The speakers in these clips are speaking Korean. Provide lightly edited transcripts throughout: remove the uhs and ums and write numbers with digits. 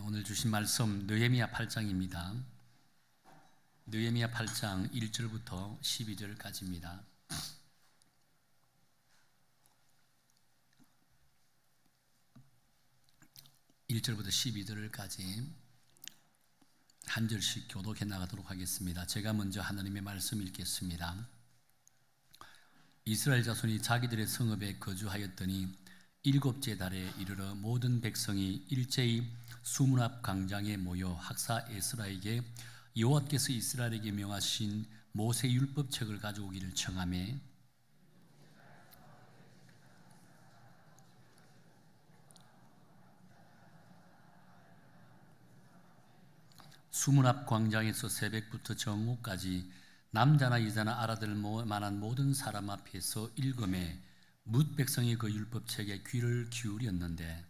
오늘 주신 말씀 느헤미야 8장입니다. 느헤미야 8장 1절부터 12절까지입니다. 1절부터 12절까지 한 절씩 교독해 나가도록 하겠습니다. 제가 먼저 하나님의 말씀 읽겠습니다. 이스라엘 자손이 자기들의 성읍에 거주하였더니 일곱째 달에 이르러 모든 백성이 일제히 수문 앞 광장에 모여 학사 에스라에게 여호와께서 이스라엘에게 명하신 모세 율법책을 가져오기를 청하며 수문 앞 광장에서 새벽부터 정오까지 남자나 여자나 알아들 만한 모든 사람 앞에서 읽음에 뭇 백성이 그 율법책에 귀를 기울였는데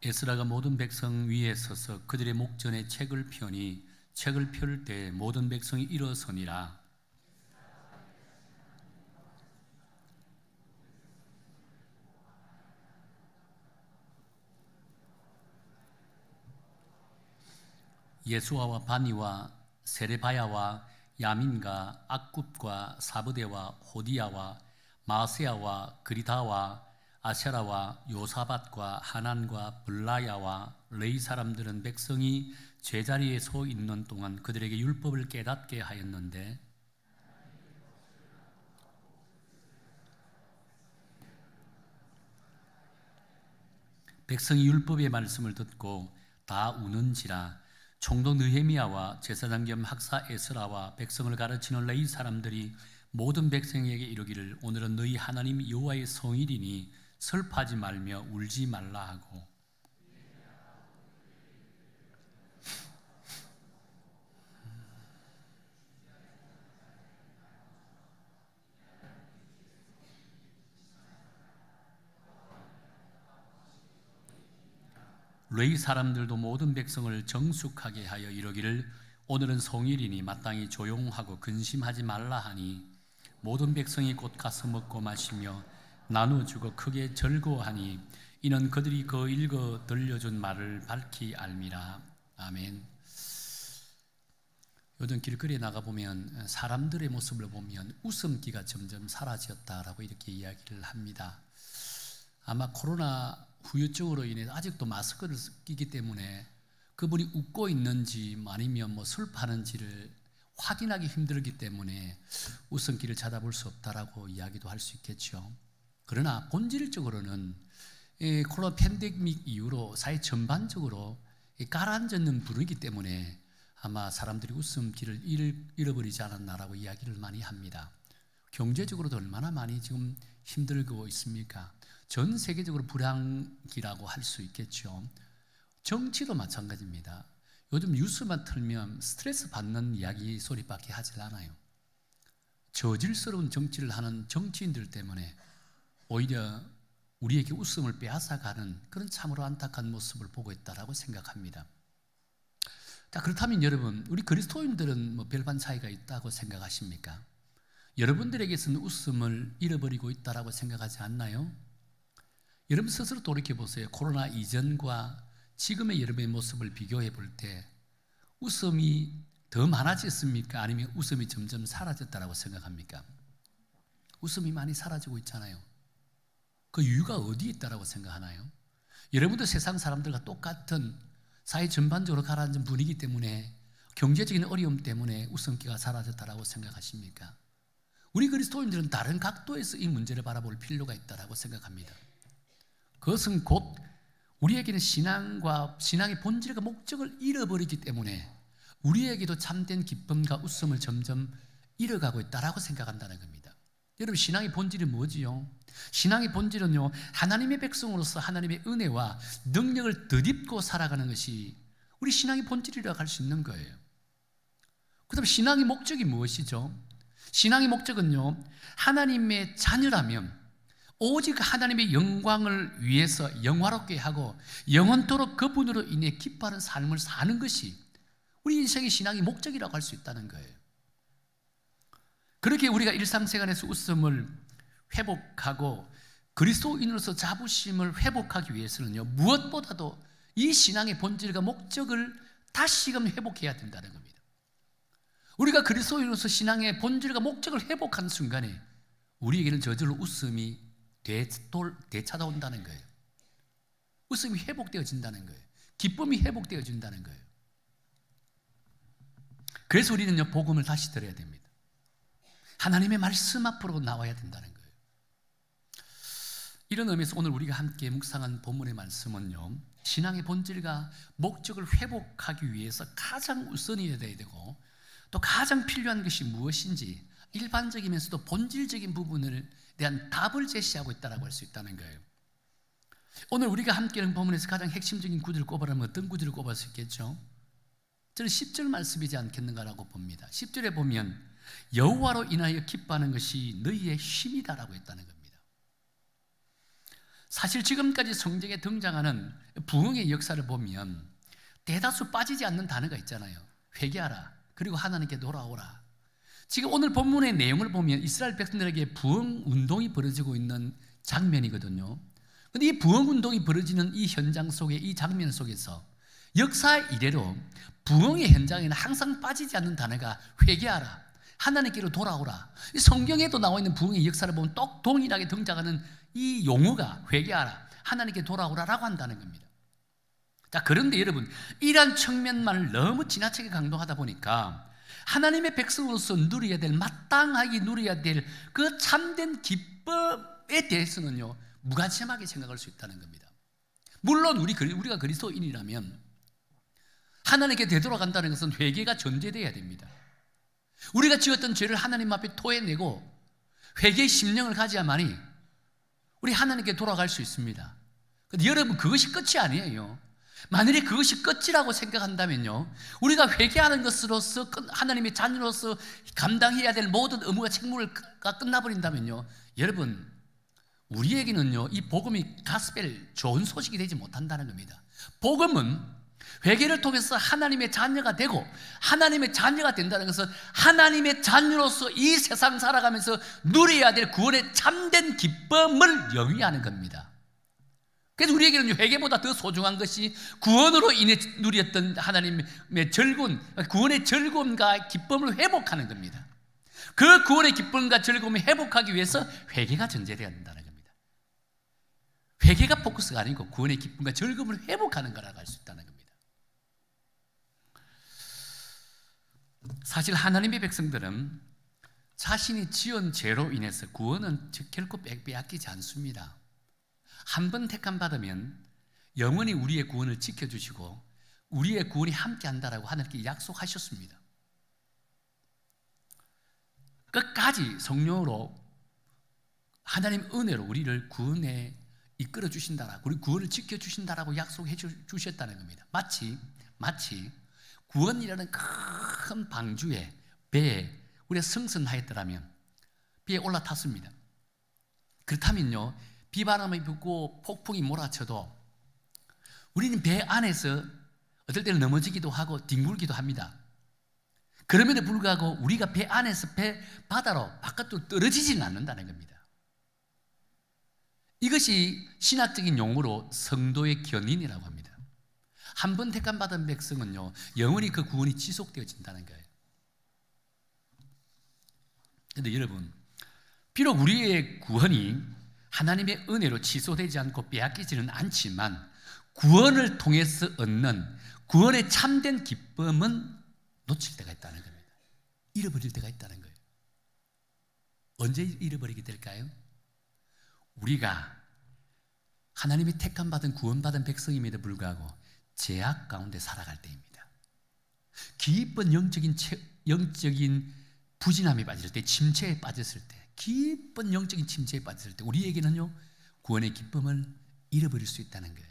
에스라가 모든 백성 위에 서서 그들의 목전에 책을 펴니 책을 펼 때 모든 백성이 일어서니라. 예수아와 바니와 세레바야와 야민과 악굽과 사브데와 호디야와 마세야와 그리다와 아세라와 요사밧과 하난과 블라야와 레이 사람들은 백성이 제자리에 서 있는 동안 그들에게 율법을 깨닫게 하였는데 백성이 율법의 말씀을 듣고 다 우는지라. 총독 느헤미야와 제사장 겸 학사 에스라와 백성을 가르치는 레위 사람들이 모든 백성에게 이르기를 오늘은 너희 하나님 여호와의 성일이니 슬퍼하지 말며 울지 말라 하고 레위 사람들도 모든 백성을 정숙하게 하여 이르기를 오늘은 성일이니 마땅히 조용하고 근심하지 말라 하니 모든 백성이 곧 가서 먹고 마시며 나누어주고 크게 즐거워하니 이는 그들이 그 읽어 들려준 말을 밝히 알미라. 아멘. 요즘 길거리에 나가보면 사람들의 모습을 보면 웃음기가 점점 사라졌다라고 이렇게 이야기를 합니다. 아마 코로나 후유증으로 인해 아직도 마스크를 끼기 때문에 그분이 웃고 있는지 아니면 슬퍼하는지를 확인하기 힘들기 때문에 웃음기를 찾아볼 수 없다라고 이야기도 할 수 있겠죠. 그러나 본질적으로는 코로나 팬데믹 이후로 사회 전반적으로 가라앉는 분위기 때문에 아마 사람들이 웃음기를 잃어버리지 않았나라고 이야기를 많이 합니다. 경제적으로도 얼마나 많이 지금 힘들고 있습니까? 전 세계적으로 불황기라고 할 수 있겠죠. 정치도 마찬가지입니다. 요즘 뉴스만 틀면 스트레스 받는 이야기 소리밖에 하질 않아요. 저질스러운 정치를 하는 정치인들 때문에 오히려 우리에게 웃음을 빼앗아가는 그런 참으로 안타까운 모습을 보고 있다고 생각합니다. 자, 그렇다면 여러분, 우리 그리스도인들은 별반 차이가 있다고 생각하십니까? 여러분들에게서는 웃음을 잃어버리고 있다고 생각하지 않나요? 여러분 스스로 돌이켜보세요. 코로나 이전과 지금의 여러분의 모습을 비교해 볼 때 웃음이 더 많아졌습니까? 아니면 웃음이 점점 사라졌다고 생각합니까? 웃음이 많이 사라지고 있잖아요. 그 이유가 어디에 있다고 생각하나요? 여러분도 세상 사람들과 똑같은 사회 전반적으로 가라앉은 분위기 때문에 경제적인 어려움 때문에 웃음기가 사라졌다고 생각하십니까? 우리 그리스도인들은 다른 각도에서 이 문제를 바라볼 필요가 있다고 생각합니다. 그것은 곧 우리에게는 신앙의 본질과 목적을 잃어버리기 때문에 우리에게도 참된 기쁨과 웃음을 점점 잃어가고 있다고 생각한다는 겁니다. 여러분, 신앙의 본질이 뭐지요? 신앙의 본질은요, 하나님의 백성으로서 하나님의 은혜와 능력을 덧입고 살아가는 것이 우리 신앙의 본질이라고 할 수 있는 거예요. 그 다음에 신앙의 목적이 무엇이죠? 신앙의 목적은요, 하나님의 자녀라면 오직 하나님의 영광을 위해서 영화롭게 하고 영원토록 그분으로 인해 기뻐하는 삶을 사는 것이 우리 인생의 신앙의 목적이라고 할 수 있다는 거예요. 그렇게 우리가 일상생활에서 웃음을 회복하고 그리스도인으로서 자부심을 회복하기 위해서는요, 무엇보다도 이 신앙의 본질과 목적을 다시금 회복해야 된다는 겁니다. 우리가 그리스도인으로서 신앙의 본질과 목적을 회복하는 순간에 우리에게는 저절로 웃음이 되찾아온다는 거예요. 웃음이 회복되어진다는 거예요. 기쁨이 회복되어진다는 거예요. 그래서 우리는요, 복음을 다시 들어야 됩니다. 하나님의 말씀 앞으로 나와야 된다는 거예요. 이런 의미에서 오늘 우리가 함께 묵상한 본문의 말씀은요, 신앙의 본질과 목적을 회복하기 위해서 가장 우선이어야 되고 또 가장 필요한 것이 무엇인지 일반적이면서도 본질적인 부분에 대한 답을 제시하고 있다고 할 수 있다는 거예요. 오늘 우리가 함께 하는 본문에서 가장 핵심적인 구절을 꼽으라면 어떤 구절을 꼽을 수 있겠죠? 저는 10절 말씀이지 않겠는가라고 봅니다. 10절에 보면 여호와로 인하여 기뻐하는 것이 너희의 힘이다라고 했다는 겁니다. 사실 지금까지 성경에 등장하는 부흥의 역사를 보면 대다수 빠지지 않는 단어가 있잖아요. 회개하라, 그리고 하나님께 돌아오라. 지금 오늘 본문의 내용을 보면 이스라엘 백성들에게 부흥 운동이 벌어지고 있는 장면이거든요. 그런데 이 부흥 운동이 벌어지는 이 현장 속에, 이 장면 속에서 역사 이래로 부흥의 현장에는 항상 빠지지 않는 단어가 회개하라, 하나님께로 돌아오라. 이 성경에도 나와 있는 부흥의 역사를 보면 똑 동일하게 등장하는 이 용어가 회개하라, 하나님께 돌아오라라고 한다는 겁니다. 자, 그런데 여러분, 이러한 측면만을 너무 지나치게 강조하다 보니까 하나님의 백성으로서 누려야 될, 마땅하게 누려야 될 그 참된 기쁨에 대해서는요, 무관심하게 생각할 수 있다는 겁니다. 물론 우리가 그리스도인이라면 하나님께 되돌아간다는 것은 회개가 전제되어야 됩니다. 우리가 지었던 죄를 하나님 앞에 토해내고 회개의 심령을 가져야만이 우리 하나님께 돌아갈 수 있습니다. 그런데 여러분, 그것이 끝이 아니에요. 만일에 그것이 끝이라고 생각한다면요, 우리가 회개하는 것으로서 하나님의 자녀로서 감당해야 될 모든 의무와 책무가 끝나버린다면요, 여러분, 우리에게는요, 이 복음이 가스펠, 좋은 소식이 되지 못한다는 겁니다. 복음은 회개를 통해서 하나님의 자녀가 되고, 하나님의 자녀가 된다는 것은 하나님의 자녀로서 이 세상 살아가면서 누려야 될 구원의 참된 기쁨을 영위하는 겁니다. 그래서 우리에게는 회개보다 더 소중한 것이 구원으로 인해 누렸던 하나님의 즐거움, 구원의 즐거움과 기쁨을 회복하는 겁니다. 그 구원의 기쁨과 즐거움을 회복하기 위해서 회개가 전제되어야 된다는 겁니다. 회개가 포커스가 아니고 구원의 기쁨과 즐거움을 회복하는 거라고 할 수 있다는 겁니다. 사실 하나님의 백성들은 자신이 지은 죄로 인해서 구원은 결코 빼앗기지 않습니다. 한 번 택함 받으면 영원히 우리의 구원을 지켜주시고 우리의 구원이 함께한다라고 하나님께 약속하셨습니다. 끝까지 성령으로 하나님 은혜로 우리를 구원에 이끌어 주신다라고, 우리 구원을 지켜주신다라고 약속해 주셨다는 겁니다. 마치 구원이라는 큰 방주에, 배에 우리가 승선하였더라면 배에 올라탔습니다. 그렇다면요, 비바람이 불고 폭풍이 몰아쳐도 우리는 배 안에서 어떨 때는 넘어지기도 하고 뒹굴기도 합니다. 그럼에도 불구하고 우리가 배 안에서 배 바다로 바깥으로 떨어지지는 않는다는 겁니다. 이것이 신학적인 용어로 성도의 견인이라고 합니다. 한 번 택함 받은 백성은요, 영원히 그 구원이 지속되어진다는 거예요. 그런데 여러분, 비록 우리의 구원이 하나님의 은혜로 취소되지 않고 빼앗기지는 않지만 구원을 통해서 얻는 구원의 참된 기쁨은 놓칠 때가 있다는 겁니다. 잃어버릴 때가 있다는 거예요. 언제 잃어버리게 될까요? 우리가 하나님이 택함받은 구원받은 백성임에도 불구하고 죄악 가운데 살아갈 때입니다. 깊은 영적인 부진함에 빠질 때, 침체에 빠졌을 때, 깊은 영적인 침체에 빠졌을 때 우리에게는요, 구원의 기쁨을 잃어버릴 수 있다는 거예요.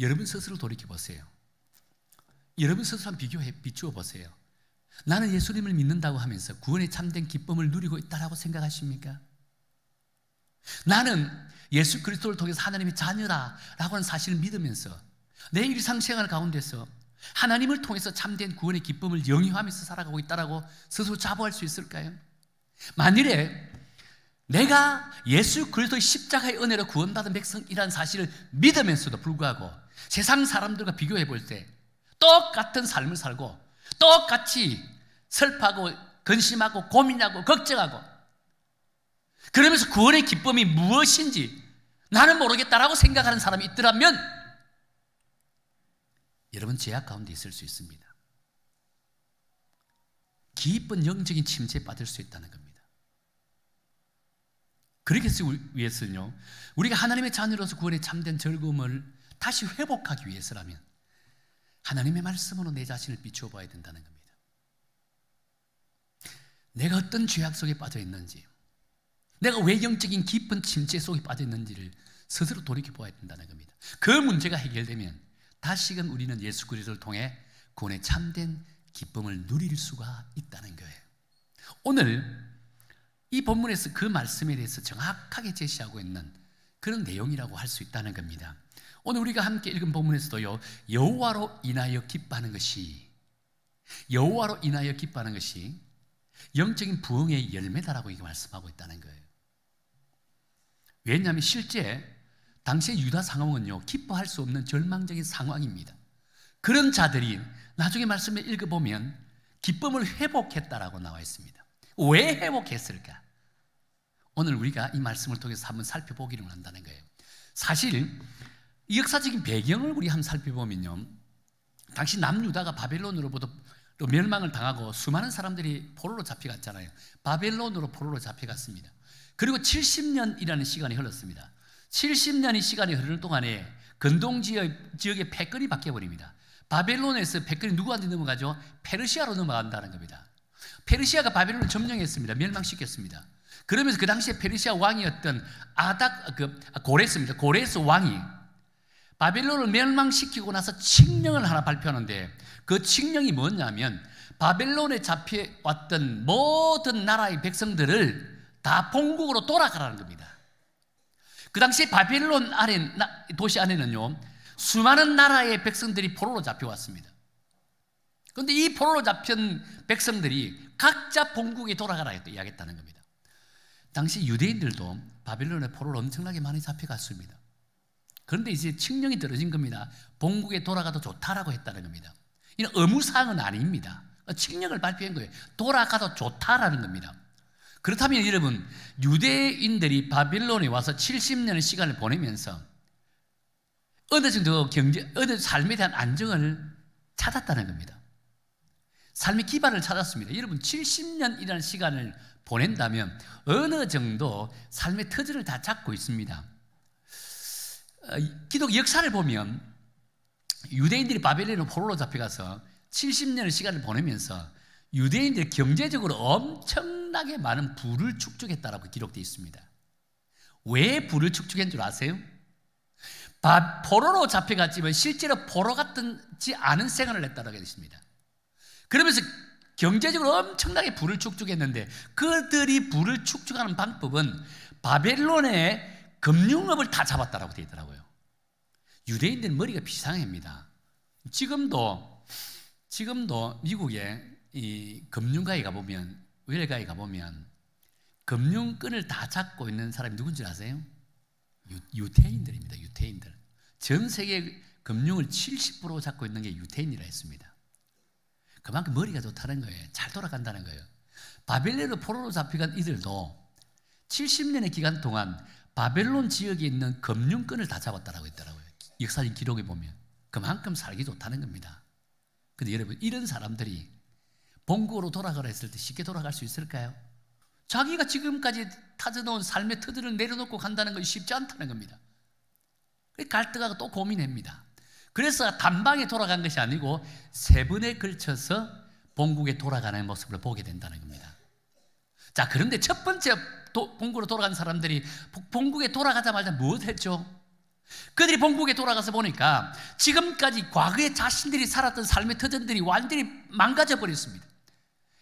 여러분 스스로 돌이켜보세요. 여러분 스스로 한번 비추어 보세요. 나는 예수님을 믿는다고 하면서 구원의 참된 기쁨을 누리고 있다고 생각하십니까? 나는 예수 그리스도를 통해서 하나님의 자녀다라고 하는 사실을 믿으면서 내 일상생활 가운데서 하나님을 통해서 참된 구원의 기쁨을 영위하면서 살아가고 있다라고 스스로 자부할 수 있을까요? 만일에 내가 예수 그리스도의 십자가의 은혜로 구원받은 백성이라는 사실을 믿으면서도 불구하고 세상 사람들과 비교해 볼 때 똑같은 삶을 살고 똑같이 슬퍼하고 근심하고 고민하고 걱정하고 그러면서 구원의 기쁨이 무엇인지 나는 모르겠다라고 생각하는 사람이 있더라면 여러분 죄악 가운데 있을 수 있습니다. 깊은 영적인 침체에 빠질 수 있다는 겁니다. 그렇기 위해서는요, 우리가 하나님의 자녀로서 구원의 참된 즐거움을 다시 회복하기 위해서라면 하나님의 말씀으로 내 자신을 비추어 봐야 된다는 겁니다. 내가 어떤 죄악 속에 빠져 있는지, 내가 왜 영적인 깊은 침체 속에 빠져 있는지를 스스로 돌이켜 보아야 된다는 겁니다. 그 문제가 해결되면 다시금 우리는 예수 그리스도를 통해 구원의 참된 기쁨을 누릴 수가 있다는 거예요. 오늘 이 본문에서 그 말씀에 대해서 정확하게 제시하고 있는 그런 내용이라고 할 수 있다는 겁니다. 오늘 우리가 함께 읽은 본문에서도요, 여호와로 인하여 기뻐하는 것이 영적인 부흥의 열매다라고 이게 말씀하고 있다는 거예요. 왜냐하면 실제 당시의 유다 상황은요, 기뻐할 수 없는 절망적인 상황입니다. 그런 자들이 나중에 말씀을 읽어보면 기쁨을 회복했다라고 나와 있습니다. 왜 회복했을까? 오늘 우리가 이 말씀을 통해서 한번 살펴보기를 한다는 거예요. 사실 이 역사적인 배경을 우리 한번 살펴보면요, 당시 남유다가 바벨론으로부터 멸망을 당하고 수많은 사람들이 포로로 잡혀갔잖아요. 바벨론으로 포로로 잡혀갔습니다. 그리고 70년이라는 시간이 흘렀습니다. 70년의 시간이 흐르는 동안에 근동 지역의 패권이 바뀌어버립니다. 바벨론에서 패권이 누구한테 넘어가죠? 페르시아로 넘어간다는 겁니다. 페르시아가 바벨론을 점령했습니다. 멸망시켰습니다. 그러면서 그 당시에 페르시아 왕이었던 고레스입니다. 고레스 왕이 바벨론을 멸망시키고 나서 칙령을 하나 발표하는데, 그 칙령이 뭐냐면 바벨론에 잡혀왔던 모든 나라의 백성들을 다 본국으로 돌아가라는 겁니다. 그 당시 바벨론 도시 안에는요, 수많은 나라의 백성들이 포로로 잡혀왔습니다. 그런데 이 포로로 잡힌 백성들이 각자 본국에 돌아가라 이야기했다는 겁니다. 당시 유대인들도 바벨론에 포로로 엄청나게 많이 잡혀갔습니다. 그런데 이제 칙령이 떨어진 겁니다. 본국에 돌아가도 좋다라고 했다는 겁니다. 이는 의무사항은 아닙니다. 칙령을 발표한 거예요. 돌아가도 좋다라는 겁니다. 그렇다면 여러분, 유대인들이 바벨론에 와서 70년의 시간을 보내면서 어느 정도 삶에 대한 안정을 찾았다는 겁니다. 삶의 기반을 찾았습니다. 여러분, 70년이라는 시간을 보낸다면 어느 정도 삶의 터전을 다 잡고 있습니다. 기독 역사를 보면 유대인들이 바벨론으로 포로로 잡혀가서 70년의 시간을 보내면서 유대인들이 경제적으로 엄청나게 많은 부를 축적했다라고 기록되어 있습니다. 왜 부를 축적한 줄 아세요? 포로로 잡혀갔지만 실제로 포로 같지 않은 생활을 했다라고 했습니다. 그러면서 경제적으로 엄청나게 부를 축적했는데, 그들이 부를 축적하는 방법은 바벨론의 금융업을 다 잡았다라고 되어 있더라고요. 유대인들은 머리가 비상합니다. 지금도 미국에 이 금융가에 가보면, 외래가에 가보면 금융권을 다 잡고 있는 사람이 누군지 아세요? 유태인들입니다. 유태인들. 전 세계 금융을 70% 잡고 있는 게 유태인이라 했습니다. 그만큼 머리가 좋다는 거예요. 잘 돌아간다는 거예요. 바벨론으로 포로로 잡혀간 이들도 70년의 기간 동안 바벨론 지역에 있는 금융권을 다 잡았다라고 했더라고요. 역사적 기록에 보면 그만큼 살기 좋다는 겁니다. 근데 여러분, 이런 사람들이 본국으로 돌아가라 했을 때 쉽게 돌아갈 수 있을까요? 자기가 지금까지 타져놓은 삶의 터전을 내려놓고 간다는 것이 쉽지 않다는 겁니다. 갈등하고 또 고민합니다. 그래서 단방에 돌아간 것이 아니고 3번에 걸쳐서 본국에 돌아가는 모습을 보게 된다는 겁니다. 자, 그런데 첫 번째 본국으로 돌아간 사람들이 본국에 돌아가자마자 무엇을 했죠? 그들이 본국에 돌아가서 보니까 지금까지 과거에 자신들이 살았던 삶의 터전들이 완전히 망가져 버렸습니다.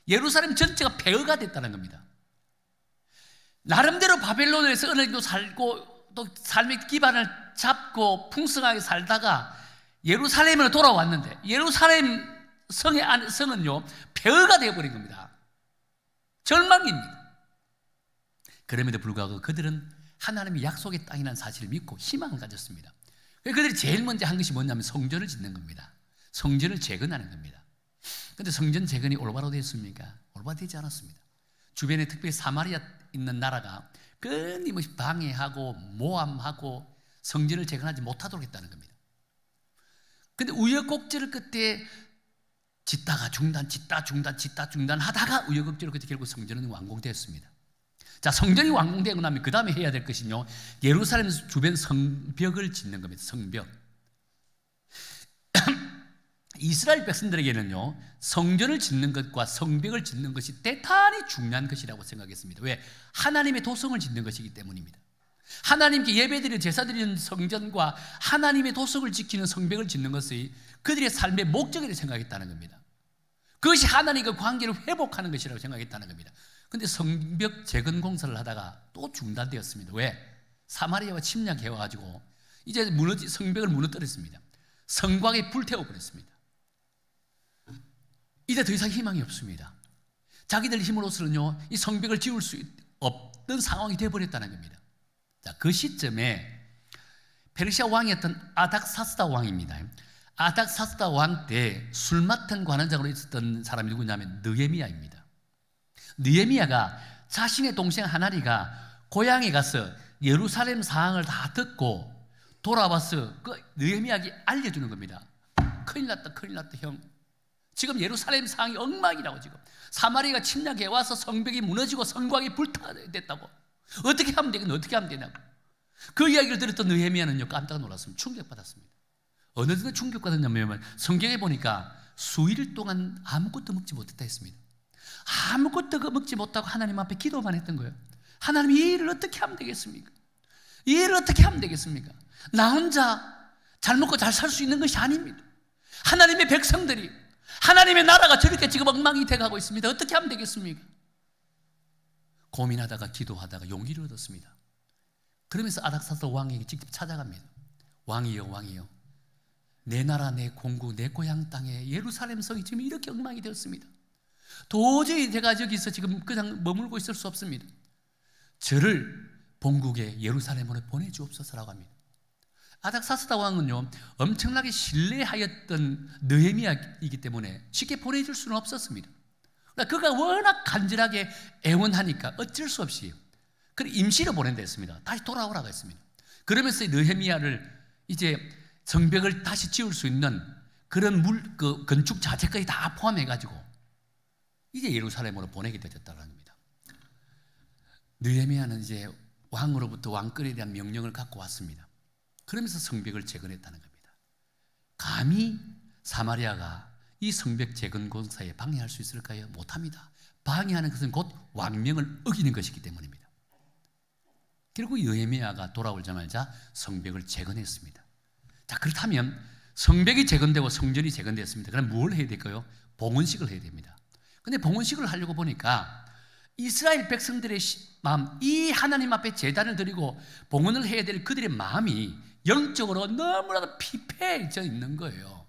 예루살렘 전체가 폐허가 됐다는 겁니다. 나름대로 바벨론에서 어느 정도 살고 또 삶의 기반을 잡고 풍성하게 살다가 예루살렘으로 돌아왔는데 예루살렘 성은요 폐허가 되어버린 겁니다. 절망입니다. 그럼에도 불구하고 그들은 하나님의 약속의 땅이라는 사실을 믿고 희망을 가졌습니다. 그들이 제일 먼저 한 것이 뭐냐면 성전을 짓는 겁니다. 성전을 재건하는 겁니다. 그런데 성전 재건이 올바로 됐습니까? 올바로 되지 않았습니다. 주변에 특별히 사마리아 있는 나라가 끊임없이 방해하고 모함하고 성전을 재건하지 못하도록 했다는 겁니다. 그런데 우여곡절 끝에 짓다가 중단, 짓다 중단, 짓다 중단 하다가 우여곡절 끝에 결국 성전은 완공되었습니다. 자, 성전이 완공되고 나면 그 다음에 해야 될 것은요, 예루살렘 주변 성벽을 짓는 겁니다. 성벽. 이스라엘 백성들에게는요, 성전을 짓는 것과 성벽을 짓는 것이 대단히 중요한 것이라고 생각했습니다. 왜? 하나님의 도성을 짓는 것이기 때문입니다. 하나님께 예배드리는 제사드리는 성전과 하나님의 도성을 지키는 성벽을 짓는 것이 그들의 삶의 목적이라고 생각했다는 겁니다. 그것이 하나님과 관계를 회복하는 것이라고 생각했다는 겁니다. 그런데 성벽 재건 공사를 하다가 또 중단되었습니다. 왜? 사마리아가 침략해와가지고 이제 성벽을 무너뜨렸습니다. 성곽에 불태워버렸습니다. 이제 더 이상 희망이 없습니다. 자기들 힘으로서는요, 이 성벽을 지을 수 없던 상황이 되어버렸다는 겁니다. 자, 그 시점에 페르시아 왕이었던 아닥사스다 왕입니다. 아닥사스다 왕 때 술 맡은 관원장으로 있었던 사람이 누구냐면 느헤미야입니다. 느헤미야가 자신의 동생 하나리가 고향에 가서 예루살렘 상황을 다 듣고 돌아와서 그 느헤미야에게 알려주는 겁니다. 큰일 났다, 큰일 났다, 형. 지금 예루살렘 상황이 엉망이라고. 지금 사마리아가 침략해 와서 성벽이 무너지고 성곽이 불타됐다고. 어떻게 하면 되겠냐, 어떻게 하면 되냐고. 그 이야기를 들었던 느헤미야는요 깜짝 놀랐습니다. 충격받았습니다. 어느 정도 충격받았냐면 성경에 보니까 수일 동안 아무것도 먹지 못했다 했습니다. 아무것도 먹지 못하고 하나님 앞에 기도만 했던 거예요. 하나님, 이 일을 어떻게 하면 되겠습니까? 이 일을 어떻게 하면 되겠습니까? 나 혼자 잘 먹고 잘 살 수 있는 것이 아닙니다. 하나님의 백성들이, 하나님의 나라가 저렇게 지금 엉망이 돼가고 있습니다. 어떻게 하면 되겠습니까? 고민하다가 기도하다가 용기를 얻었습니다. 그러면서 아닥사스다 왕에게 직접 찾아갑니다. 왕이여, 왕이여, 내 나라, 내 공국, 내 고향 땅에 예루살렘 성이 지금 이렇게 엉망이 되었습니다. 도저히 제가 여기서 지금 그냥 머물고 있을 수 없습니다. 저를 본국의 예루살렘으로 보내주옵소서라고 합니다. 아닥사스다 왕은요 엄청나게 신뢰하였던 느헤미야이기 때문에 쉽게 보내줄 수는 없었습니다. 그러니까 그가 워낙 간절하게 애원하니까 어쩔 수 없이 그래 임시로 보낸다 했습니다. 다시 돌아오라고 했습니다. 그러면서 느헤미야를 이제 성벽을 다시 지을 수 있는 그런 그 건축 자재까지 다 포함해가지고 이제 예루살렘으로 보내게 되었다는 겁니다. 느헤미야는 이제 왕으로부터 왕권에 대한 명령을 갖고 왔습니다. 그러면서 성벽을 재건했다는 겁니다. 감히 사마리아가 이 성벽 재건 공사에 방해할 수 있을까요? 못합니다. 방해하는 것은 곧 왕명을 어기는 것이기 때문입니다. 결국 느헤미야가 돌아오자마자 성벽을 재건했습니다. 자, 그렇다면 성벽이 재건되고 성전이 재건되었습니다. 그럼 뭘 해야 될까요? 봉헌식을 해야 됩니다. 근데 봉헌식을 하려고 보니까 이스라엘 백성들의 마음, 이 하나님 앞에 제단을 드리고 봉헌을 해야 될 그들의 마음이 영적으로 너무나도 피폐해져 있는 거예요.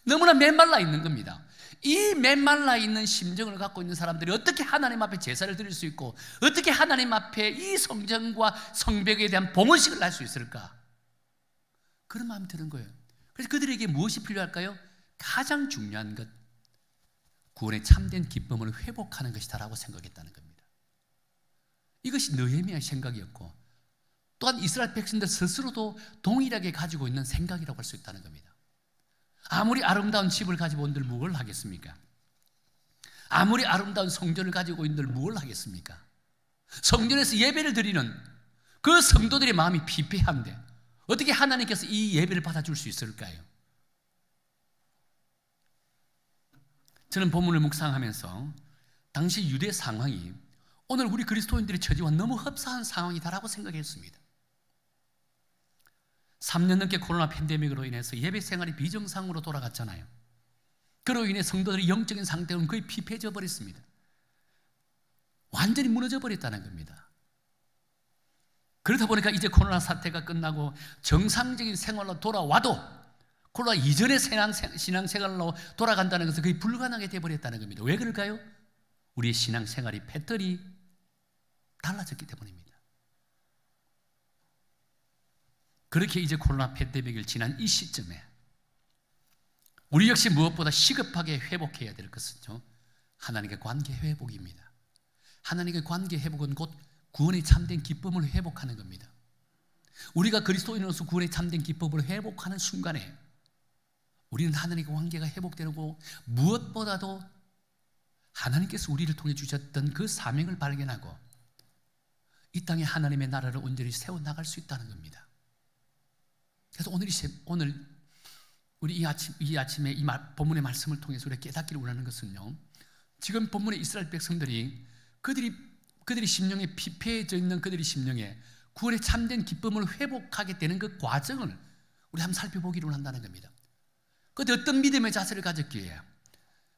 너무나 메말라 있는 겁니다. 이 메말라 있는 심정을 갖고 있는 사람들이 어떻게 하나님 앞에 제사를 드릴 수 있고 어떻게 하나님 앞에 이 성전과 성벽에 대한 봉헌식을 할 수 있을까? 그런 마음이 드는 거예요. 그래서 그들에게 무엇이 필요할까요? 가장 중요한 것, 구원의 참된 기쁨을 회복하는 것이다라고 생각했다는 겁니다. 이것이 느헤미야의 생각이었고 또한 이스라엘 백성들 스스로도 동일하게 가지고 있는 생각이라고 할 수 있다는 겁니다. 아무리 아름다운 집을 가지고 온들 뭘 하겠습니까? 아무리 아름다운 성전을 가지고 있는들 뭘 하겠습니까? 성전에서 예배를 드리는 그 성도들의 마음이 피폐한데 어떻게 하나님께서 이 예배를 받아줄 수 있을까요? 저는 본문을 묵상하면서 당시 유대 상황이 오늘 우리 그리스도인들의 처지와 너무 흡사한 상황이다라고 생각했습니다. 3년 넘게 코로나 팬데믹으로 인해서 예배 생활이 비정상으로 돌아갔잖아요. 그로 인해 성도들이 영적인 상태로는 거의 피폐해져 버렸습니다. 완전히 무너져 버렸다는 겁니다. 그러다 보니까 이제 코로나 사태가 끝나고 정상적인 생활로 돌아와도 코로나 이전의 신앙생활로 돌아간다는 것은 거의 불가능하게 되어버렸다는 겁니다. 왜 그럴까요? 우리의 신앙생활이 패턴이 달라졌기 때문입니다. 그렇게 이제 코로나 팬데믹을 지난 이 시점에 우리 역시 무엇보다 시급하게 회복해야 될 것은요, 하나님과의 관계 회복입니다. 하나님과의 관계 회복은 곧 구원의 참된 기쁨을 회복하는 겁니다. 우리가 그리스도인으로서 구원의 참된 기쁨을 회복하는 순간에 우리는 하나님과 관계가 회복되고 무엇보다도 하나님께서 우리를 통해 주셨던 그 사명을 발견하고 이 땅에 하나님의 나라를 온전히 세워나갈 수 있다는 겁니다. 그래서 오늘 우리 이 아침에 이 본문의 말씀을 통해서 우리가 깨닫기를 원하는 것은요, 지금 본문의 이스라엘 백성들이 그들이 심령에 피폐해져 있는 그들이 심령에 구원의 참된 기쁨을 회복하게 되는 그 과정을 우리 한번 살펴보기를 한다는 겁니다. 그런데 어떤 믿음의 자세를 가졌기에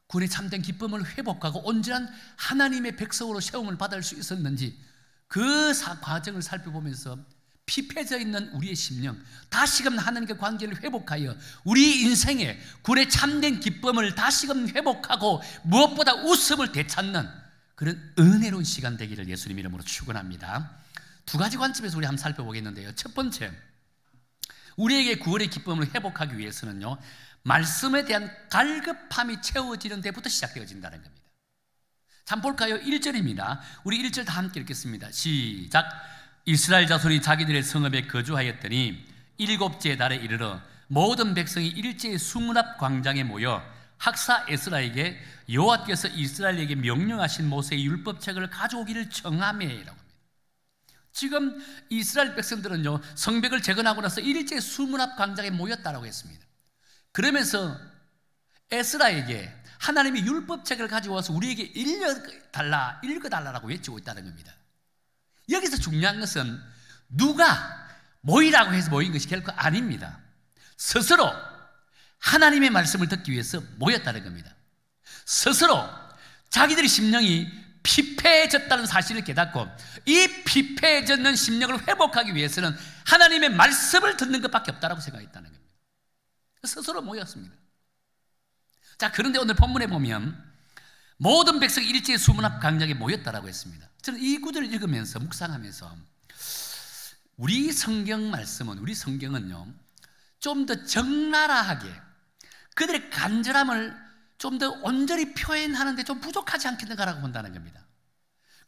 구원의 참된 기쁨을 회복하고 온전한 하나님의 백성으로 세움을 받을 수 있었는지 그 과정을 살펴보면서 피폐해져 있는 우리의 심령, 다시금 하나님과 관계를 회복하여 우리 인생에 구원의 참된 기쁨을 다시금 회복하고 무엇보다 웃음을 되찾는 그런 은혜로운 시간 되기를 예수님 이름으로 축원합니다. 두 가지 관점에서 우리 한번 살펴보겠는데요, 첫 번째, 우리에게 구원의 기쁨을 회복하기 위해서는요, 말씀에 대한 갈급함이 채워지는 데부터 시작되어진다는 겁니다. 자, 한번 볼까요? 1절입니다. 우리 1절 다 함께 읽겠습니다. 시작. 이스라엘 자손이 자기들의 성읍에 거주하였더니 일곱째 달에 이르러 모든 백성이 일제히 수문 앞 광장에 모여 학사 에스라에게 여호와께서 이스라엘에게 명령하신 모세의 율법책을 가져오기를 청하매라고 합니다. 지금 이스라엘 백성들은요, 성벽을 재건하고 나서 일제히 수문 앞 광장에 모였다라고 했습니다. 그러면서 에스라에게 하나님의 율법책을 가져와서 우리에게 읽어달라고 외치고 있다는 겁니다. 여기서 중요한 것은 누가 모이라고 해서 모인 것이 결코 아닙니다. 스스로 하나님의 말씀을 듣기 위해서 모였다는 겁니다. 스스로 자기들의 심령이 피폐해졌다는 사실을 깨닫고 이 피폐해졌는 심령을 회복하기 위해서는 하나님의 말씀을 듣는 것밖에 없다고 생각했다는 겁니다. 스스로 모였습니다. 자, 그런데 오늘 본문에 보면 모든 백성이 일제히 수문 앞 광장에 모였다라고 했습니다. 저는 이 구절을 읽으면서 묵상하면서 우리 성경은요, 좀 더 적나라하게 그들의 간절함을 좀 더 온전히 표현하는데 좀 부족하지 않겠는가라고 본다는 겁니다.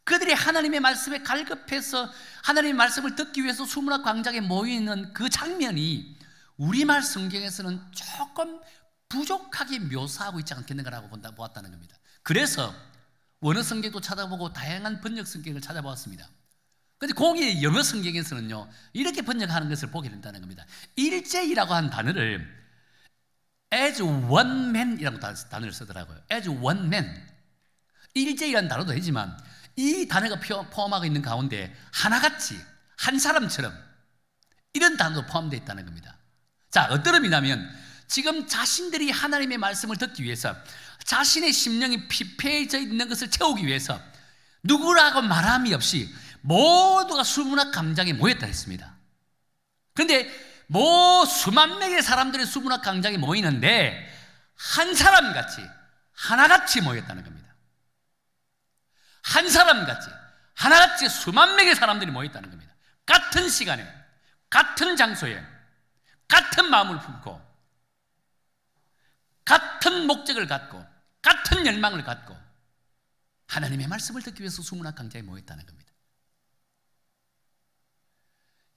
그들이 하나님의 말씀에 갈급해서 하나님의 말씀을 듣기 위해서 수문 앞 광장에 모이는 그 장면이 우리말 성경에서는 조금 부족하게 묘사하고 있지 않겠는가라고 보았다는 겁니다. 그래서 원어 성경도 찾아보고 다양한 번역 성경을 찾아보았습니다. 그런데 거기 영어 성경에서는요, 이렇게 번역하는 것을 보게 된다는 겁니다. 일제이라고 한 단어를 as one man이라고 단어를 쓰더라고요. as one man. 일제이라는 단어도 되지만 이 단어가 포함하고 있는 가운데 하나같이 한 사람처럼 이런 단어도 포함되어 있다는 겁니다. 자, 어떤 의미냐면 지금 자신들이 하나님의 말씀을 듣기 위해서 자신의 심령이 피폐해져 있는 것을 채우기 위해서 누구라고 말함이 없이 모두가 수문 앞 광장에 모였다 했습니다. 그런데 수만 명의 사람들이 수문 앞 광장에 모이는데 한 사람같이 하나같이 모였다는 겁니다. 한 사람같이 하나같이 수만 명의 사람들이 모였다는 겁니다. 같은 시간에 같은 장소에 같은 마음을 품고 같은 목적을 갖고 같은 열망을 갖고 하나님의 말씀을 듣기 위해서 수문 앞 광장에 모였다는 겁니다.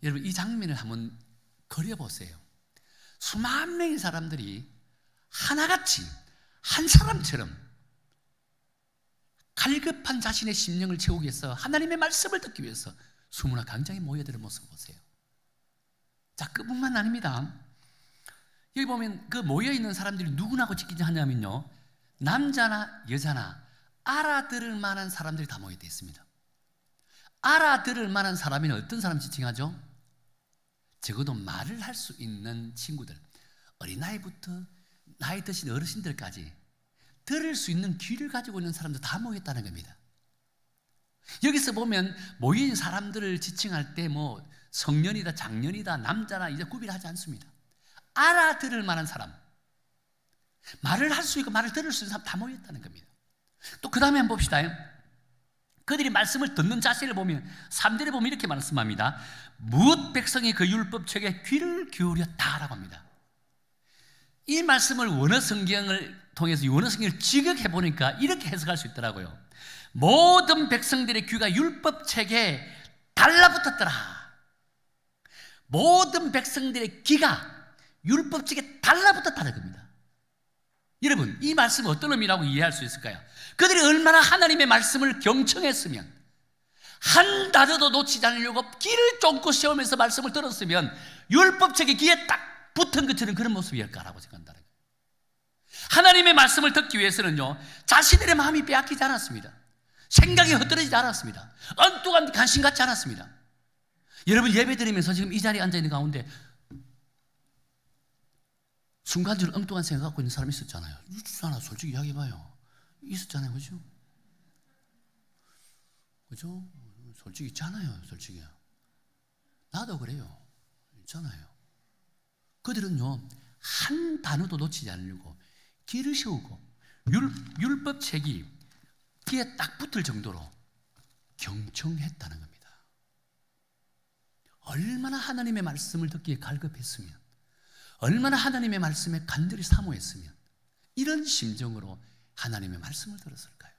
여러분, 이 장면을 한번 그려보세요. 수만 명의 사람들이 하나같이 한 사람처럼 갈급한 자신의 심령을 채우기 위해서 하나님의 말씀을 듣기 위해서 수문 앞 광장에 모여드는 모습을 보세요. 자, 그뿐만 아닙니다. 여기 보면 그 모여있는 사람들이 누구나고 지키냐면요, 남자나 여자나 알아들을 만한 사람들이 다 모여져 있습니다. 알아들을 만한 사람이 어떤 사람 지칭하죠? 적어도 말을 할 수 있는 친구들, 어린아이부터 나이 드신 어르신들까지 들을 수 있는 귀를 가지고 있는 사람들 다 모였다는 겁니다. 여기서 보면 모인 사람들을 지칭할 때 성년이다 장년이다 남자나 이제 구별하지 않습니다. 알아들을 만한 사람, 말을 할 수 있고 말을 들을 수 있는 사람 다 모였다는 겁니다. 또 그 다음에 한번 봅시다. 그들이 말씀을 듣는 자세를 보면 3절에 보면 이렇게 말씀합니다. 무엇 백성이 그 율법책에 귀를 기울였다라고 합니다. 이 말씀을 원어 성경을 통해서 원어 성경을 직역해 보니까 이렇게 해석할 수 있더라고요. 모든 백성들의 귀가 율법책에 달라붙었더라. 모든 백성들의 귀가 율법책에 달라붙었다는 겁니다. 여러분, 이 말씀은 어떤 의미라고 이해할 수 있을까요? 그들이 얼마나 하나님의 말씀을 경청했으면, 한 단어도 놓치지 않으려고 귀를 쫑긋 세우면서 말씀을 들었으면 율법책이 귀에 딱 붙은 것처럼 그런 모습이었까라고 생각한다는 거예요. 하나님의 말씀을 듣기 위해서는요, 자신들의 마음이 빼앗기지 않았습니다. 생각이 흩어지지 않았습니다. 엉뚱한 관심 갖지 않았습니다. 여러분, 예배 드리면서 지금 이 자리에 앉아있는 가운데 순간적으로 엉뚱한 생각 갖고 있는 사람이 있었잖아요. 있었잖아. 솔직히 이야기해봐요. 있었잖아요. 그죠? 그죠? 솔직히 있잖아요. 솔직히. 나도 그래요. 있잖아요. 그들은요, 한 단어도 놓치지 않으려고 귀를 세우고 율법책이 귀에 딱 붙을 정도로 경청했다는 겁니다. 얼마나 하나님의 말씀을 듣기에 갈급했으면, 얼마나 하나님의 말씀에 간절히 사모했으면 이런 심정으로 하나님의 말씀을 들었을까요?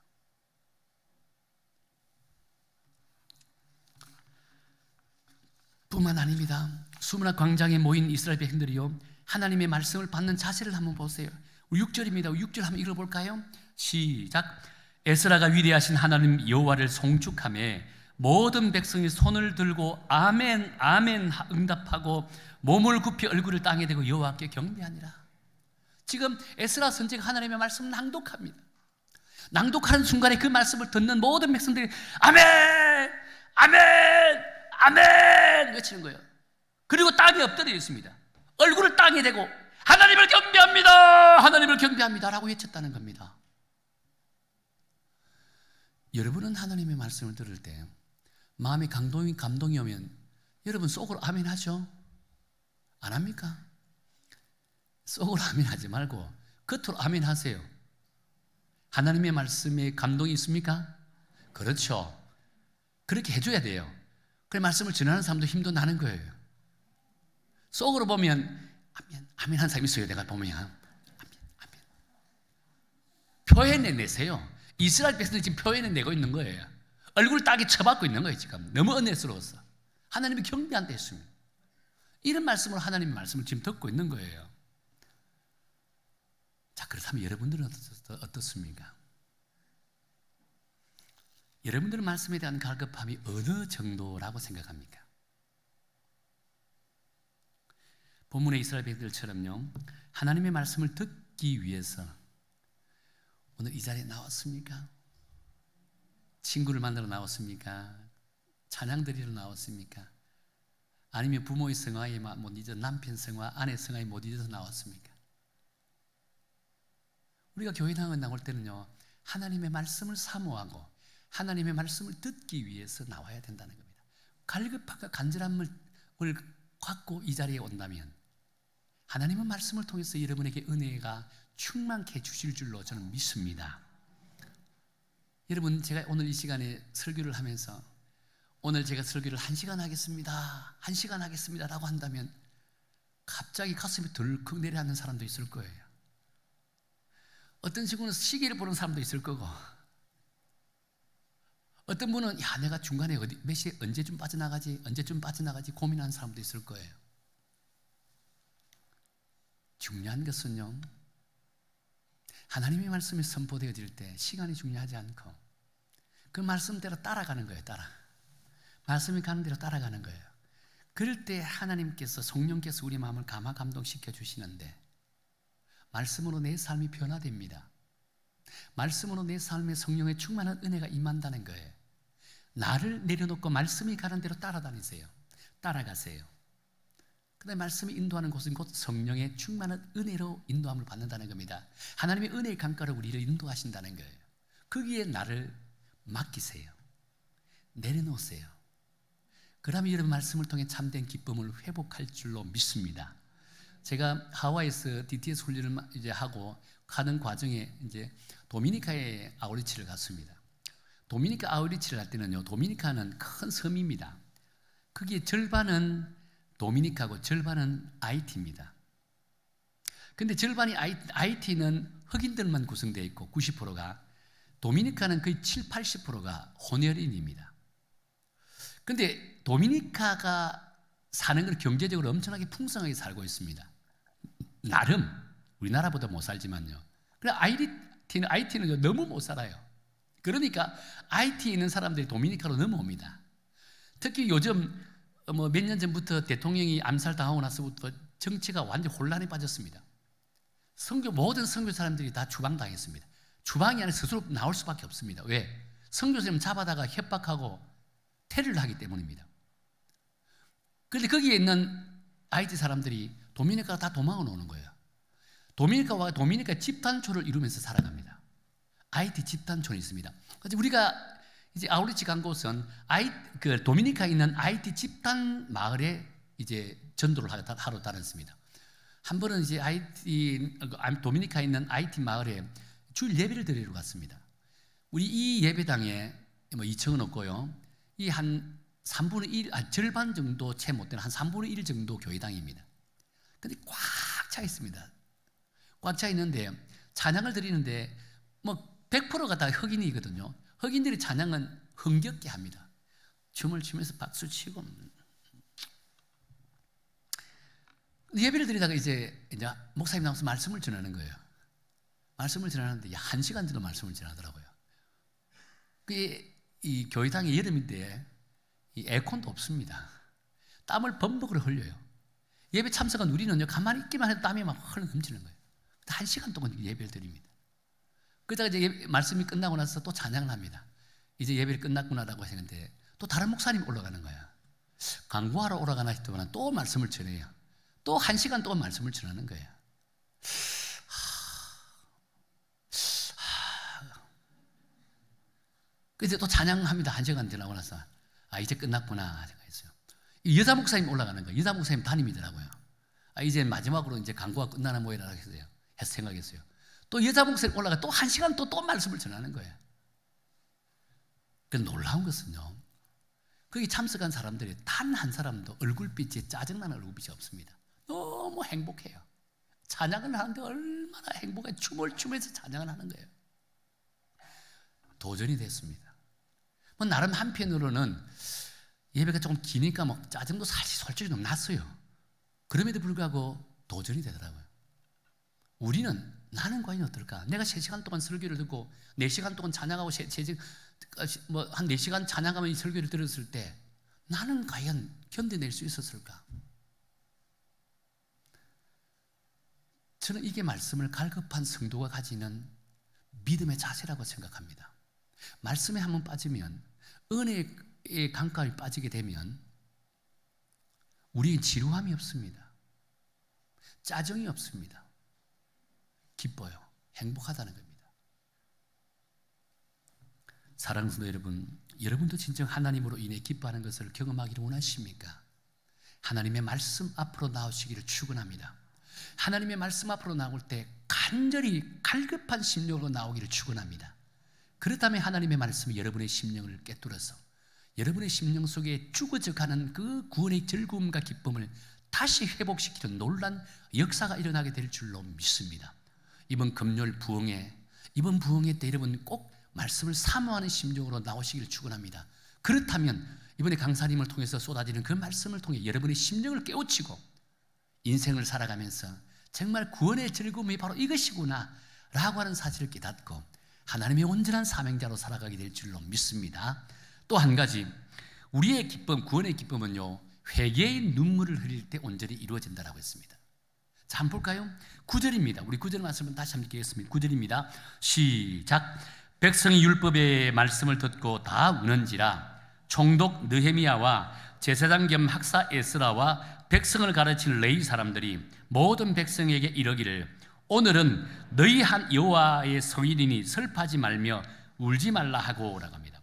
뿐만 아닙니다. 수문학 광장에 모인 이스라엘 백성들이요, 하나님의 말씀을 받는 자세를 한번 보세요. 6절입니다. 6절 한번 읽어볼까요? 시작. 에스라가 위대하신 하나님 여호와를 송축하며 모든 백성이 손을 들고 아멘 아멘 응답하고 몸을 굽히 얼굴을 땅에 대고 여호와께 경배하니라. 지금 에스라 선지자가 하나님의 말씀을 낭독합니다. 낭독하는 순간에 그 말씀을 듣는 모든 백성들이 아멘 아멘 아멘 외치는 거예요. 그리고 땅에 엎드려 있습니다. 얼굴을 땅에 대고 하나님을 경배합니다, 하나님을 경배합니다 라고 외쳤다는 겁니다. 여러분은 하나님의 말씀을 들을 때 마음에 감동이 오면 여러분 속으로 아멘 하죠? 안 합니까? 속으로 아멘 하지 말고 겉으로 아멘 하세요. 하나님의 말씀에 감동이 있습니까? 그렇죠. 그렇게 해줘야 돼요. 그 말씀을 전하는 사람도 힘도 나는 거예요. 속으로 보면 아멘, 아멘 한 사람 있어요. 내가 보면 아멘, 아멘. 표현해내세요. 이스라엘 백성들이 지금 표현해내고 있는 거예요. 얼굴 따기 쳐박고 있는 거예요. 지금 너무 은혜스러워서 하나님이 경배한다 했습니다. 이런 말씀으로 하나님의 말씀을 지금 듣고 있는 거예요. 자, 그렇다면 여러분들은 어떻습니까? 여러분들의 말씀에 대한 갈급함이 어느 정도라고 생각합니까? 본문의 이스라엘 백성들처럼요, 하나님의 말씀을 듣기 위해서 오늘 이 자리에 나왔습니까? 친구를 만나러 나왔습니까? 찬양 드리러 나왔습니까? 아니면 부모의 성화에 못 잊어 남편 성화, 아내 성화에 못 잊어서 나왔습니까? 우리가 교회 나올 때는요, 하나님의 말씀을 사모하고 하나님의 말씀을 듣기 위해서 나와야 된다는 겁니다. 갈급함과 간절함을 갖고 이 자리에 온다면 하나님의 말씀을 통해서 여러분에게 은혜가 충만케 주실 줄로 저는 믿습니다. 여러분, 제가 오늘 이 시간에 설교를 하면서 오늘 제가 설교를 1시간 하겠습니다, 1시간 하겠습니다 라고 한다면 갑자기 가슴이 덜컥 내려앉는 사람도 있을 거예요. 어떤 친구는 시계를 보는 사람도 있을 거고, 어떤 분은 야, 내가 중간에 몇 시에 언제쯤 빠져나가지 고민하는 사람도 있을 거예요. 중요한 것은요, 하나님의 말씀이 선포되어질 때 시간이 중요하지 않고 그 말씀대로 따라가는 거예요. 말씀이 가는 대로 따라가는 거예요. 그럴 때 하나님께서, 성령께서 우리 마음을 감화감동시켜 주시는데 말씀으로 내 삶이 변화됩니다. 말씀으로 내 삶에 성령의 충만한 은혜가 임한다는 거예요. 나를 내려놓고 말씀이 가는 대로 따라다니세요. 따라가세요. 그다음에 말씀이 인도하는 곳은 곧 성령의 충만한 은혜로 인도함을 받는다는 겁니다. 하나님의 은혜의 강가로 우리를 인도하신다는 거예요. 거기에 나를 맡기세요. 내려놓으세요. 그러면 여러분 말씀을 통해 참된 기쁨을 회복할 줄로 믿습니다. 제가 하와이에서 DTS 훈련을 이제 하고 가는 과정에 이제 도미니카의 아우리치를 갔습니다. 도미니카 아우리치를 할 때는요, 도미니카는 큰 섬입니다. 거기에 절반은 도미니카고 절반은 아이티입니다. 근데 절반이 아이티는 흑인들만 구성되어 있고 90%가, 도미니카는 거의 7, 80%가 혼혈인입니다. 근데 도미니카가 사는 건 경제적으로 엄청나게 풍성하게 살고 있습니다. 나름 우리나라보다 못 살지만요. 그래 아이티는 너무 못 살아요. 그러니까 아이티에 있는 사람들이 도미니카로 넘어옵니다. 특히 요즘 몇 년 전부터 대통령이 암살당하고 나서부터 정치가 완전 혼란에 빠졌습니다. 모든 선교 사람들이 다 추방당했습니다. 추방이 아니라 스스로 나올 수밖에 없습니다. 왜? 선교사님 잡아다가 협박하고 테러를 하기 때문입니다. 그런데 거기에 있는 아이티 사람들이 도미니카가 다 도망을 오는 거예요. 도미니카 집단촌을 이루면서 살아갑니다. 아이티 집단촌이 있습니다. 그래서 우리가 이제 아우리치 간 곳은 도미니카에 있는 아이티 집단 마을에 이제 전도를 하러 다녔습니다. 한 번은 이제 도미니카에 있는 아이티 마을에 주일 예배를 드리러 갔습니다. 우리 이 예배당에 2층은 없고요. 이 한 3분의 1, 절반 정도 채 못 되는 한 3분의 1 정도 교회당입니다. 근데 꽉 차 있습니다. 꽉 차 있는데 찬양을 드리는데 100%가 다 흑인이거든요. 흑인들이 찬양은 흥겹게 합니다. 춤을 추면서 박수 치고. 예배를 드리다가 이제 목사님 나와서 말씀을 전하는 거예요. 말씀을 전하는데 1시간 정도 말씀을 전하더라고요. 이 교회당이 여름인데 이 에어컨도 없습니다. 땀을 범벅으로 흘려요. 예배 참석한 우리는요, 가만히 있기만 해도 땀이 막 흘러 넘치는 거예요. 1시간 동안 예배를 드립니다. 그러다가 이제 말씀이 끝나고 나서 또 찬양을 합니다. 이제 예배를 끝났구나라고 했는데 또 다른 목사님이 올라가는 거야. 강구하러 올라가나 싶더만 또 말씀을 전해요. 또 1시간 동안 말씀을 전하는 거예요. 그래서 또 찬양합니다. 1시간 지나고 나서 이제 끝났구나 생각했어요. 여자 목사님 올라가는 거예요. 여자 목사님 담임이더라고요. 이제 마지막으로 이제 강구가 끝나는 모양이라고 해서 생각했어요. 또 여자 목사님 올라가 또 1시간 또 말씀을 전하는 거예요. 그 놀라운 것은요, 거기 참석한 사람들이 단 한 사람도 얼굴빛이 짜증나는 얼굴빛이 없습니다. 너무 행복해요. 찬양을 하는데 얼마나 행복해. 춤을 추면서 찬양을 하는 거예요. 도전이 됐습니다. 나름 한편으로는 예배가 조금 기니까 짜증도 솔직히 좀 났어요. 그럼에도 불구하고 도전이 되더라고요. 나는 과연 어떨까? 내가 3시간 동안 설교를 듣고 4시간 동안 찬양하고 한 4시간 찬양하면 이 설교를 들었을 때 나는 과연 견뎌낼 수 있었을까? 저는 이게 말씀을 갈급한 성도가 가지는 믿음의 자세라고 생각합니다. 말씀에 한번 빠지면, 은혜의 강가에 빠지게 되면 우리의 지루함이 없습니다. 짜증이 없습니다. 기뻐요. 행복하다는 겁니다. 사랑하는 성도 여러분, 여러분도 진정 하나님으로 인해 기뻐하는 것을 경험하기를 원하십니까? 하나님의 말씀 앞으로 나오시기를 축원합니다. 하나님의 말씀 앞으로 나올 때 간절히 갈급한 심령으로 나오기를 축원합니다. 그렇다면 하나님의 말씀이 여러분의 심령을 꿰뚫어서 여러분의 심령 속에 죽어져가는 그 구원의 즐거움과 기쁨을 다시 회복시키는 놀란 역사가 일어나게 될 줄로 믿습니다. 이번 금요일 부흥회 때 여러분 꼭 말씀을 사모하는 심정으로 나오시기를 축원합니다. 그렇다면 이번에 강사님을 통해서 쏟아지는 그 말씀을 통해 여러분의 심령을 깨우치고 인생을 살아가면서 정말 구원의 즐거움이 바로 이것이구나 라고 하는 사실을 깨닫고 하나님의 온전한 사명자로 살아가게 될 줄로 믿습니다. 또 한 가지, 우리의 기쁨, 구원의 기쁨은요, 회개의 눈물을 흘릴 때 온전히 이루어진다라고 했습니다. 자, 한번 볼까요? 9절입니다. 우리 9절 말씀은 다시 한번 읽겠습니다. 9절입니다. 시작. 백성이 율법의 말씀을 듣고 다 우는지라. 총독 느헤미야와 제사장 겸 학사 에스라와 백성을 가르칠 레위 사람들이 모든 백성에게 이르기를 오늘은 너희 한 여호와의 성일이니 슬퍼하지 말며 울지 말라 하고 라고 합니다.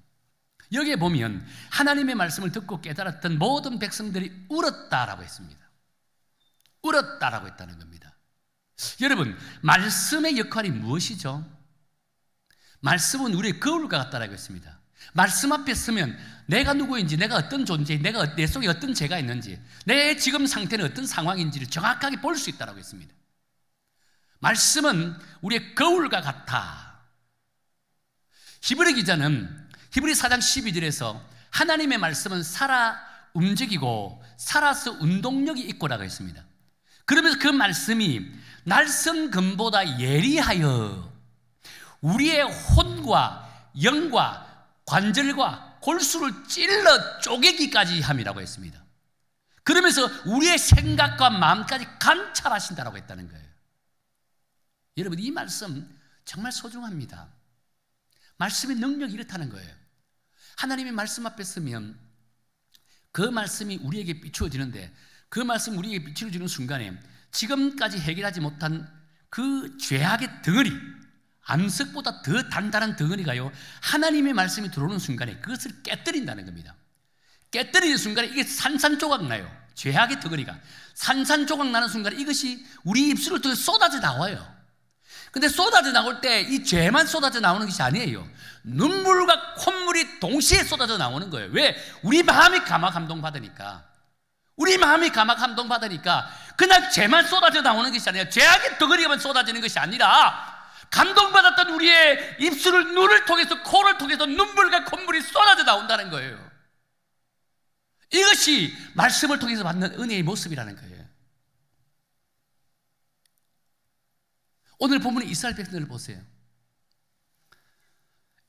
여기에 보면 하나님의 말씀을 듣고 깨달았던 모든 백성들이 울었다라고 했습니다. 울었다라고 했다는 겁니다. 여러분, 말씀의 역할이 무엇이죠? 말씀은 우리의 거울과 같다라고 했습니다. 말씀 앞에 서면 내가 누구인지, 내가 어떤 존재인지, 내 속에 어떤 죄가 있는지, 내 지금 상태는 어떤 상황인지를 정확하게 볼 수 있다고 했습니다. 말씀은 우리의 거울과 같아. 히브리 기자는 히브리 4장 12절에서 하나님의 말씀은 살아 움직이고 살아서 운동력이 있고라고 했습니다. 그러면서 그 말씀이 날선 금보다 예리하여 우리의 혼과 영과 관절과 골수를 찔러 쪼개기까지 함이라고 했습니다. 그러면서 우리의 생각과 마음까지 관찰하신다라고 했다는 거예요. 여러분, 이 말씀 정말 소중합니다. 말씀의 능력이 이렇다는 거예요. 하나님의 말씀 앞에 서면 그 말씀이 우리에게 비추어지는데, 그 말씀 우리에게 비추어지는 순간에 지금까지 해결하지 못한 그 죄악의 덩어리, 암석보다 더 단단한 덩어리가요, 하나님의 말씀이 들어오는 순간에 그것을 깨뜨린다는 겁니다. 깨뜨리는 순간에 이게 산산조각 나요. 죄악의 덩어리가 산산조각 나는 순간에 이것이 우리 입술을 통해 쏟아져 나와요. 근데 쏟아져 나올 때 이 죄만 쏟아져 나오는 것이 아니에요. 눈물과 콧물이 동시에 쏟아져 나오는 거예요. 왜? 우리 마음이 감동받으니까. 우리 마음이 감동받으니까 그냥 죄만 쏟아져 나오는 것이 아니라, 죄악의 덩어리만 쏟아지는 것이 아니라 감동받았던 우리의 입술을, 눈을 통해서, 코를 통해서 눈물과 콧물이 쏟아져 나온다는 거예요. 이것이 말씀을 통해서 받는 은혜의 모습이라는 거예요. 오늘 본문의 이스라엘 백성들을 보세요.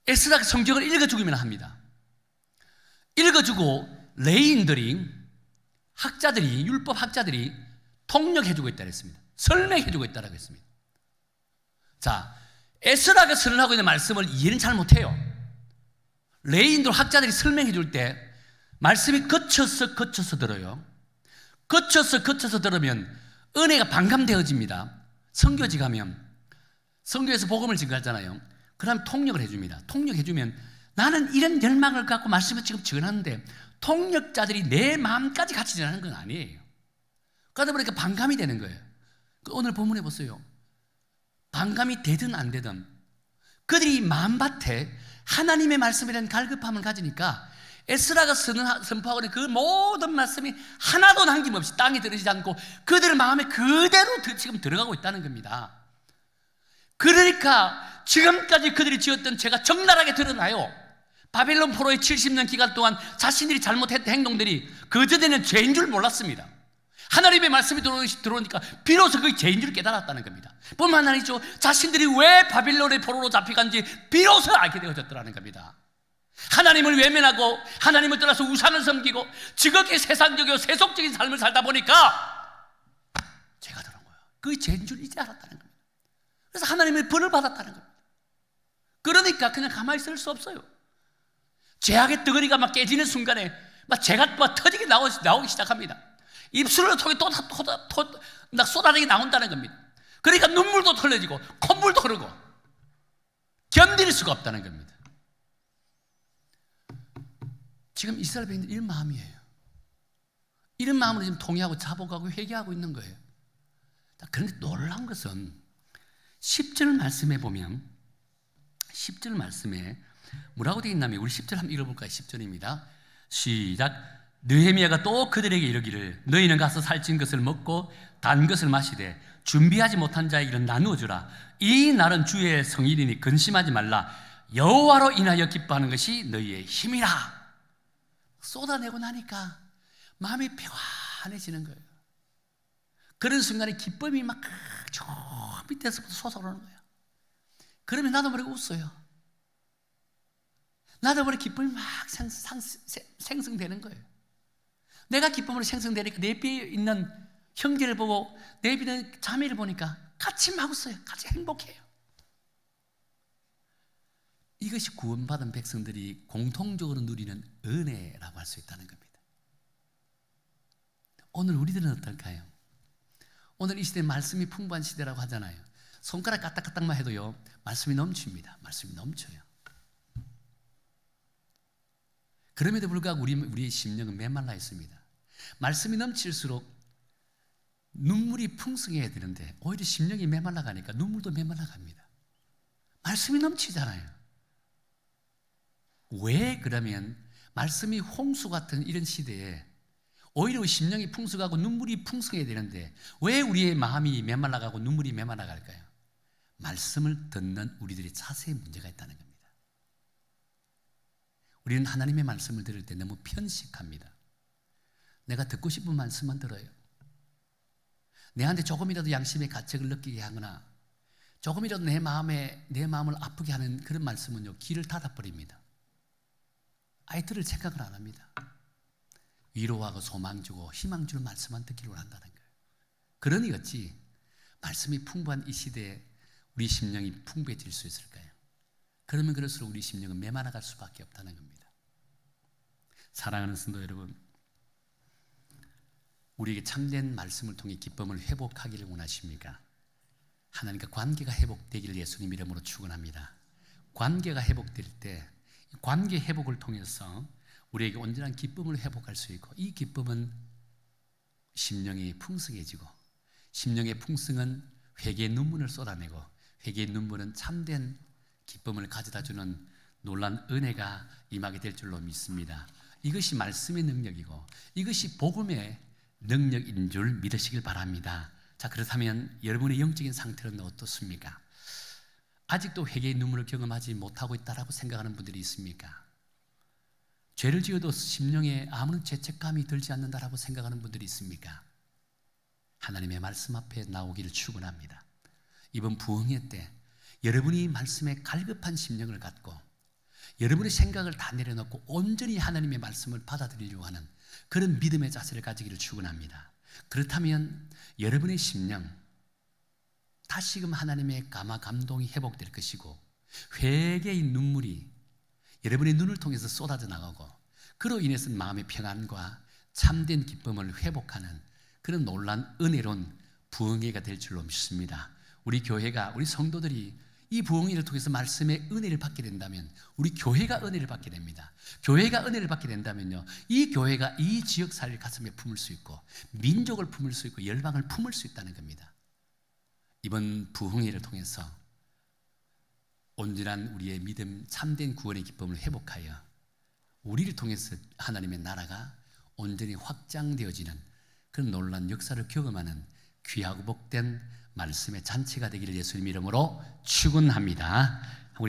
에스라가 성경을 읽어주기만 합니다. 읽어주고 레위인들이, 학자들이, 율법 학자들이 통역해주고 있다고 했습니다. 설명해주고 있다고 했습니다. 자, 에스라가 설명하고 있는 말씀을 이해는 잘 못해요. 레위인들, 학자들이 설명해줄 때 말씀이 거쳐서 들어요. 거쳐서 들으면 은혜가 반감되어집니다. 선교지 가면 선교에서 복음을 증거하잖아요. 그 다음에 통역을 해줍니다. 통역해주면 나는 이런 열망을 갖고 말씀을 지금 전하는데 통역자들이 내 마음까지 같이 전하는 건 아니에요. 그러다 보니까 반감이 되는 거예요. 오늘 본문에 보세요. 반감이 되든 안 되든 그들이 마음밭에 하나님의 말씀이라는 갈급함을 가지니까 에스라가 선포하고 있는 그 모든 말씀이 하나도 남김없이 땅에 들어지지 않고 그들 마음에 그대로 지금 들어가고 있다는 겁니다. 그러니까 지금까지 그들이 지었던 죄가 적나라하게 드러나요. 바벨론 포로의 70년 기간 동안 자신들이 잘못했던 행동들이 그전에는 죄인 줄 몰랐습니다. 하나님의 말씀이 들어오니까 비로소 그게 죄인 줄 깨달았다는 겁니다. 뿐만 아니죠, 자신들이 왜 바빌론의 포로로 잡혀간지 비로소 알게 되어졌더라는 겁니다. 하나님을 외면하고 하나님을 떠나서 우상을 섬기고 지극히 세상적이고 세속적인 삶을 살다 보니까 죄가 들어온 거예요. 그게 죄인 줄 이제 알았다는 겁니다. 그래서 하나님의 벌을 받았다는 겁니다. 그러니까 그냥 가만히 있을 수 없어요. 죄악의 덩어리가 막 깨지는 순간에 막 죄가 막 터지게 나오기 시작합니다. 입술을 통해 또 쏟아지게 나온다는 겁니다. 그러니까 눈물도 흘러지고 콧물도 흐르고 견딜 수가 없다는 겁니다. 지금 이스라엘 백성들 이런 마음이에요. 이런 마음으로 지금 통회하고 자복하고 회개하고 있는 거예요. 그런데 놀라운 것은 10절 말씀에 보면 10절 말씀에 뭐라고 되어 있냐면, 우리 10절 한번 읽어볼까요? 10절입니다. 시작. 느헤미야가 또 그들에게 이르기를 너희는 가서 살찐 것을 먹고 단 것을 마시되 준비하지 못한 자에게는 나누어주라. 이 날은 주의 성일이니 근심하지 말라. 여호와로 인하여 기뻐하는 것이 너희의 힘이라. 쏟아내고 나니까 마음이 평안해지는 거예요. 그런 순간에 기쁨이 막 저 밑에서부터 솟아오르는 거예요. 그러면 나도 모르게 웃어요. 나도 모르게 기쁨이 막 생성되는 거예요. 내가 기쁨으로 생성되니까 내 뒤에 있는 형제를 보고 내 뒤에 있는 자매를 보니까 같이 막 웃어요. 같이 행복해요. 이것이 구원받은 백성들이 공통적으로 누리는 은혜라고 할 수 있다는 겁니다. 오늘 우리들은 어떨까요? 오늘 이 시대 말씀이 풍부한 시대라고 하잖아요. 손가락 까딱까딱만 해도요 말씀이 넘칩니다. 말씀이 넘쳐요. 그럼에도 불구하고 우리의 심령은 메말라 있습니다. 말씀이 넘칠수록 눈물이 풍성해야 되는데 오히려 심령이 메말라 가니까 눈물도 메말라 갑니다. 말씀이 넘치잖아요. 왜 그러면 말씀이 홍수 같은 이런 시대에 오히려 심령이 풍성하고 눈물이 풍성해야 되는데 왜 우리의 마음이 메말라가고 눈물이 메말라 갈까요? 말씀을 듣는 우리들의 자세에 문제가 있다는 겁니다. 우리는 하나님의 말씀을 들을 때 너무 편식합니다. 내가 듣고 싶은 말씀만 들어요. 내한테 조금이라도 양심의 가책을 느끼게 하거나 조금이라도 내 마음을 아프게 하는 그런 말씀은요, 귀를 닫아버립니다. 아예 들을 생각을 안 합니다. 위로하고 소망 주고 희망 주는 말씀만 듣기를 원한다는 거예요. 그러니 어찌 말씀이 풍부한 이 시대에 우리 심령이 풍부해질 수 있을까요? 그러면 그럴수록 우리 심령은 메말라갈 수밖에 없다는 겁니다. 사랑하는 성도 여러분, 우리에게 참된 말씀을 통해 기쁨을 회복하기를 원하십니까? 하나님과 관계가 회복되기를 예수님 이름으로 축원합니다. 관계가 회복될 때 관계 회복을 통해서 우리에게 온전한 기쁨을 회복할 수 있고, 이 기쁨은 심령이 풍성해지고, 심령의 풍성은 회개의 눈물을 쏟아내고, 회개의 눈물은 참된 기쁨을 가져다주는 놀라운 은혜가 임하게 될 줄로 믿습니다. 이것이 말씀의 능력이고 이것이 복음의 능력인 줄 믿으시길 바랍니다. 자, 그렇다면 여러분의 영적인 상태는 어떻습니까? 아직도 회개의 눈물을 경험하지 못하고 있다고 생각하는 분들이 있습니까? 죄를 지어도 심령에 아무런 죄책감이 들지 않는다라고 생각하는 분들이 있습니까? 하나님의 말씀 앞에 나오기를 축원합니다. 이번 부흥회 때 여러분이 말씀에 갈급한 심령을 갖고 여러분의 생각을 다 내려놓고 온전히 하나님의 말씀을 받아들이려고 하는 그런 믿음의 자세를 가지기를 축원합니다. 그렇다면 여러분의 심령 다시금 하나님의 감동이 회복될 것이고, 회개의 눈물이 여러분의 눈을 통해서 쏟아져 나가고, 그로 인해서 마음의 평안과 참된 기쁨을 회복하는 그런 놀라운 은혜로운 부흥회가 될 줄로 믿습니다. 우리 교회가, 우리 성도들이 이 부흥회를 통해서 말씀의 은혜를 받게 된다면 우리 교회가 은혜를 받게 됩니다. 교회가 은혜를 받게 된다면요, 이 교회가 이 지역사회를 가슴에 품을 수 있고 민족을 품을 수 있고 열방을 품을 수 있다는 겁니다. 이번 부흥회를 통해서 온전한 우리의 믿음, 참된 구원의 기쁨을 회복하여 우리를 통해서 하나님의 나라가 온전히 확장되어지는 그런 놀라운 역사를 경험하는 귀하고 복된 말씀의 잔치가 되기를 예수님 이름으로 축원합니다.